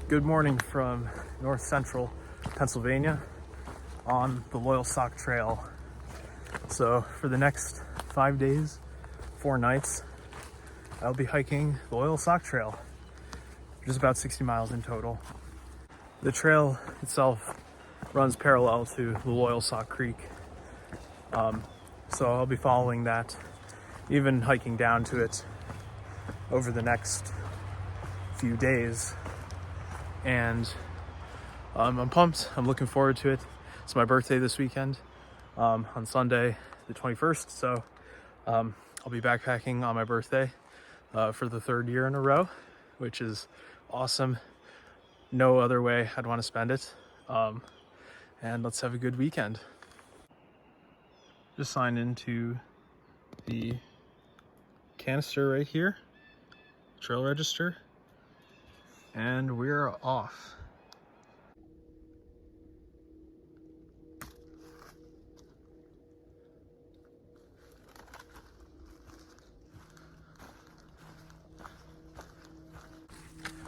Good morning from north central Pennsylvania on the Loyalsock Trail. So for the next 5 days, 4 nights, I'll be hiking the Loyalsock Trail, which is about 60 miles in total. The trail itself runs parallel to the Loyalsock Creek. So I'll be following that, even hiking down to it over the next few days. And I'm pumped. I'm looking forward to it. It's my birthday this weekend, on Sunday the 21st. So I'll be backpacking on my birthday for the 3rd year in a row, which is awesome. No other way I'd want to spend it. And let's have a good weekend. Just signed into the canister right here, trail register, and we're off.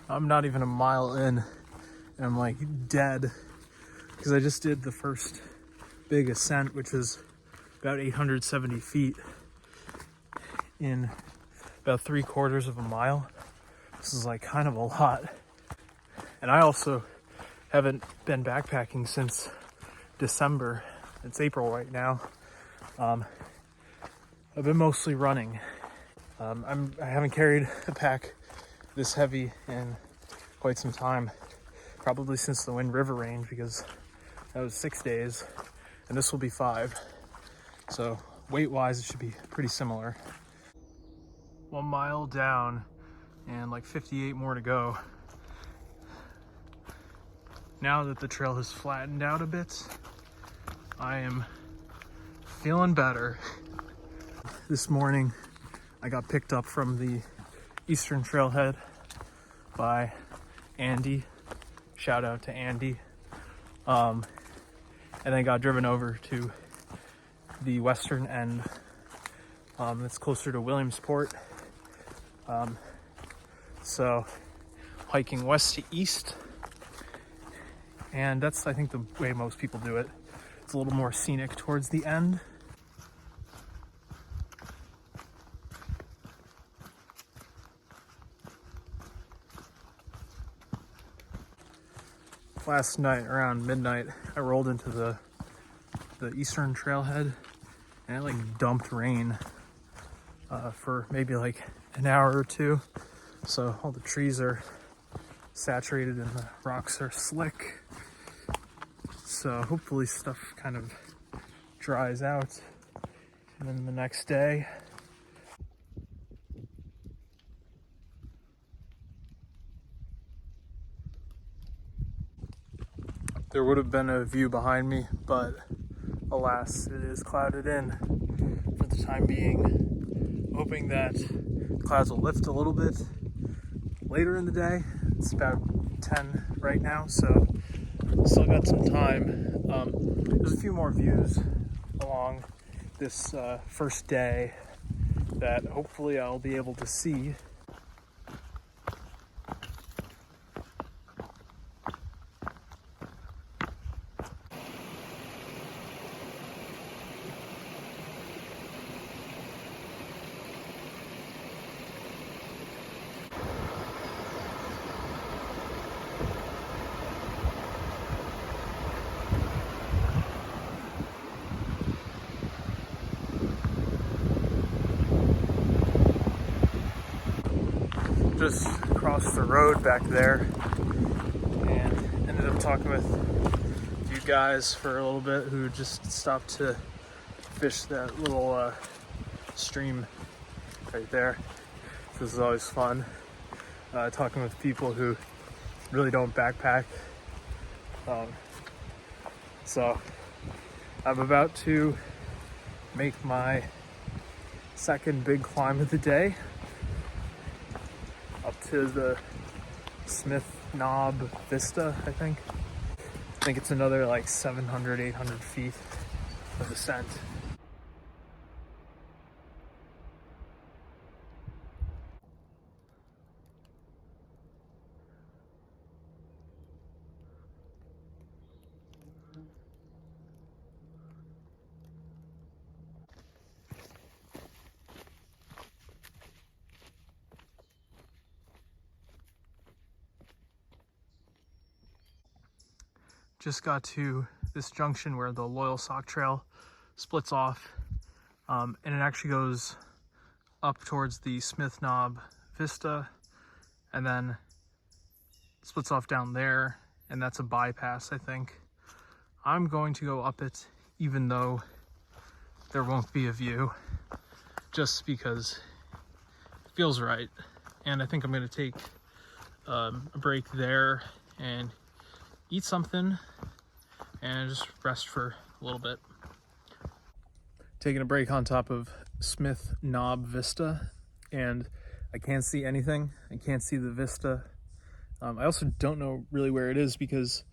I'm not even a mile in and I'm like dead because I just did the first big ascent, which is about 870 feet in about 3/4 of a mile. This is like kind of a lot. And I also haven't been backpacking since December. It's April right now. I've been mostly running. I haven't carried a pack this heavy in quite some time, probably since the Wind River range, because that was 6 days and this will be 5. So weight wise, it should be pretty similar. 1 mile down and like 58 more to go. Now that the trail has flattened out a bit, I am feeling better. This morning, I got picked up from the Eastern Trailhead by Andy. Shout out to Andy. And then got driven over to the western end. That's closer to Williamsport. So hiking west to east. And that's, I think, the way most people do it. It's a little more scenic towards the end. Last night around midnight, I rolled into the Eastern Trailhead and it like dumped rain for maybe like an hour or 2. So all the trees are saturated and the rocks are slick. So hopefully stuff kind of dries out. And then the next day, there would have been a view behind me, but alas, it is clouded in for the time being. Hoping that clouds will lift a little bit later in the day. It's about 10 right now, so still got some time. There's a few more views along this first day that hopefully I'll be able to see. Just crossed the road back there and ended up talking with a few guys for a little bit who just stopped to fish that little stream right there. This is always fun, talking with people who really don't backpack. So I'm about to make my second big climb of the day up to the Smith Knob Vista, I think. I think it's another like 700, 800 feet of ascent. just got to this junction where the Loyalsock Trail splits off, and it actually goes up towards the Smith Knob Vista and then splits off down there, and that's a bypass, I think. I'm going to go up it even though there won't be a view, just because it feels right. And I think I'm going to take a break there and eat something and just rest for a little bit. Taking a break on top of Smith Knob Vista, and I can't see anything. I can't see the vista. I also don't know really where it is because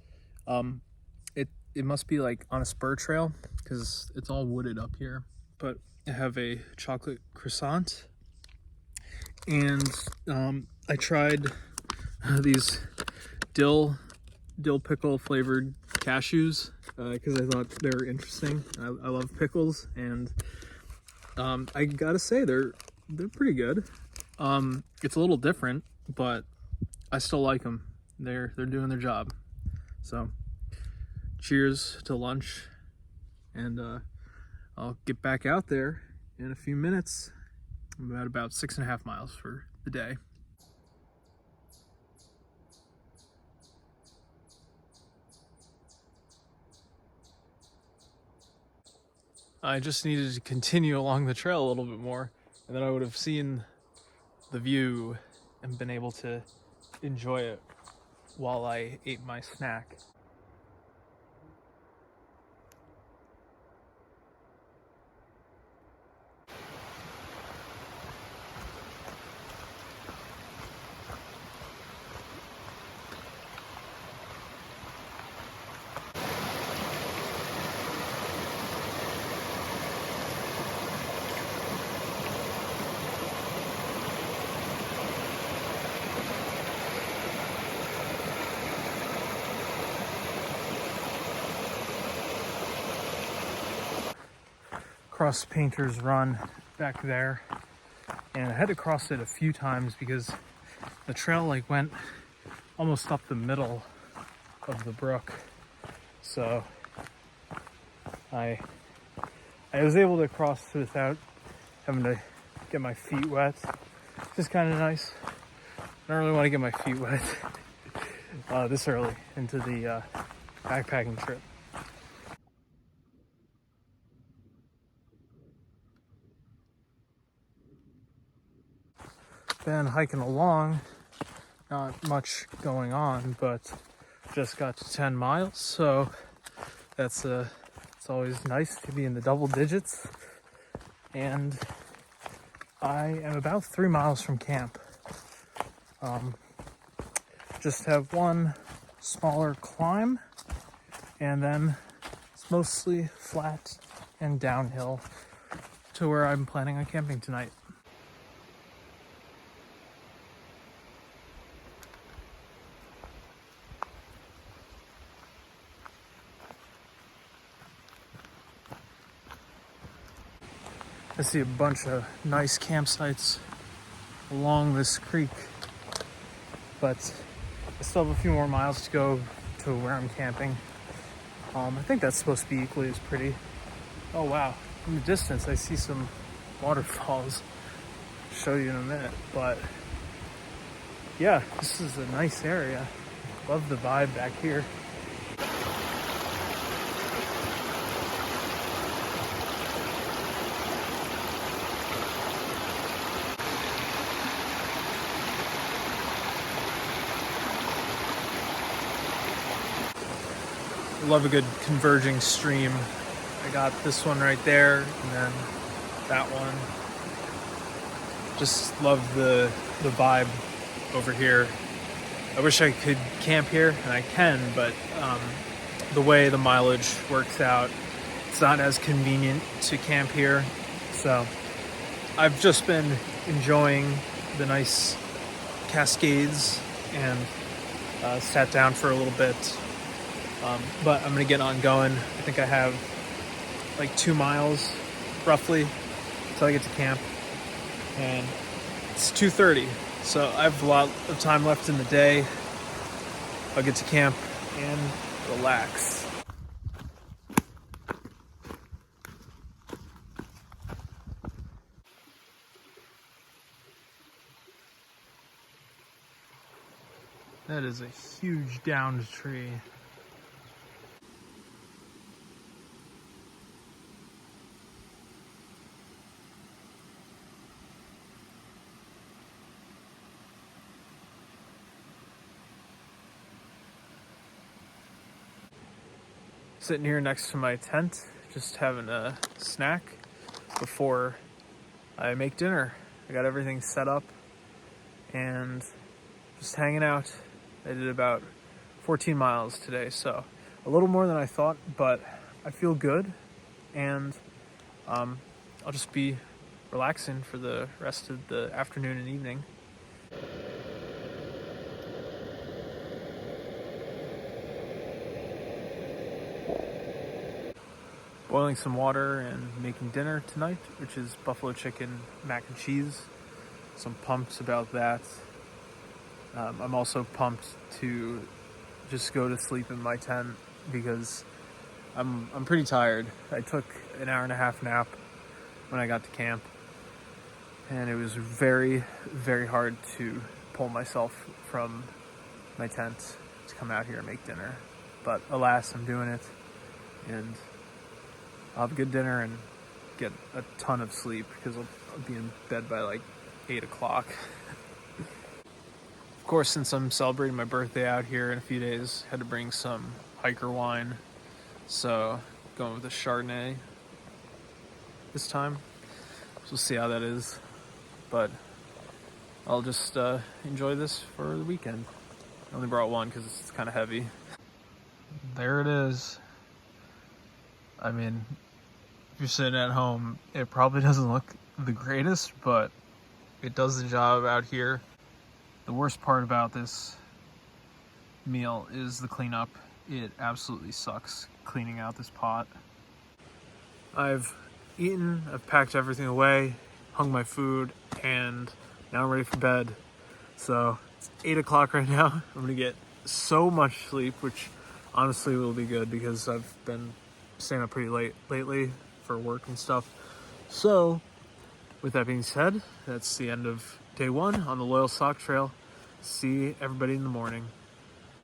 it must be like on a spur trail because it's all wooded up here. But I have a chocolate croissant, and I tried these dill pickle flavored cashews because I thought they were interesting. I love pickles, and I gotta say they're pretty good. It's a little different, but I still like them. They're doing their job. So cheers to lunch, and I'll get back out there in a few minutes. I'm at about 6.5 miles for the day. I just needed to continue along the trail a little bit more, and then I would have seen the view and been able to enjoy it while I ate my snack. Cross Painter's Run back there, and I had to cross it a few times because the trail like went almost up the middle of the brook, so I was able to cross without having to get my feet wet, which is kind of nice. I don't really want to get my feet wet this early into the backpacking trip. Been hiking along, not much going on, but just got to 10 miles, so it's always nice to be in the double digits. And I am about 3 miles from camp. Just have one smaller climb, and then it's mostly flat and downhill to where I'm planning on camping tonight. I see a bunch of nice campsites along this creek, but I still have a few more miles to go to where I'm camping. I think that's supposed to be equally as pretty. Oh wow, in the distance I see some waterfalls. I'll show you in a minute, but yeah, this is a nice area. Love the vibe back here. Love a good converging stream. I got this one right there, and then that one. Just love the vibe over here. I wish I could camp here, and I can, but the way the mileage works out, it's not as convenient to camp here. So I've just been enjoying the nice cascades and sat down for a little bit. But I'm gonna get on going. I think I have like 2 miles roughly until I get to camp, and it's 2:30, so I have a lot of time left in the day. I'll get to camp and relax. That is a huge downed tree. Sitting here next to my tent, just having a snack before I make dinner. I got everything set up and just hanging out. I did about 14 miles today, so a little more than I thought, but I feel good, and I'll just be relaxing for the rest of the afternoon and evening. Boiling some water and making dinner tonight, which is buffalo chicken, mac and cheese. So I'm pumped about that. I'm also pumped to just go to sleep in my tent because I'm pretty tired. I took an hour and a half nap when I got to camp, and it was very, very hard to pull myself from my tent to come out here and make dinner. But alas, I'm doing it, and I'll have a good dinner and get a ton of sleep because I'll be in bed by like 8 o'clock. Of course, since I'm celebrating my birthday out here in a few days, had to bring some hiker wine. So going with a Chardonnay this time. So we'll see how that is. But I'll just enjoy this for the weekend. I only brought one because it's kind of heavy. There it is. I mean, if you're sitting at home, it probably doesn't look the greatest, but it does the job out here. The worst part about this meal is the cleanup. It absolutely sucks cleaning out this pot. I've eaten, I've packed everything away, hung my food, and now I'm ready for bed. So it's 8 o'clock right now. I'm gonna get so much sleep, which honestly will be good because I've been staying up pretty late lately for work and stuff. So with that being said, that's the end of day one on the Loyalsock Trail. See everybody in the morning.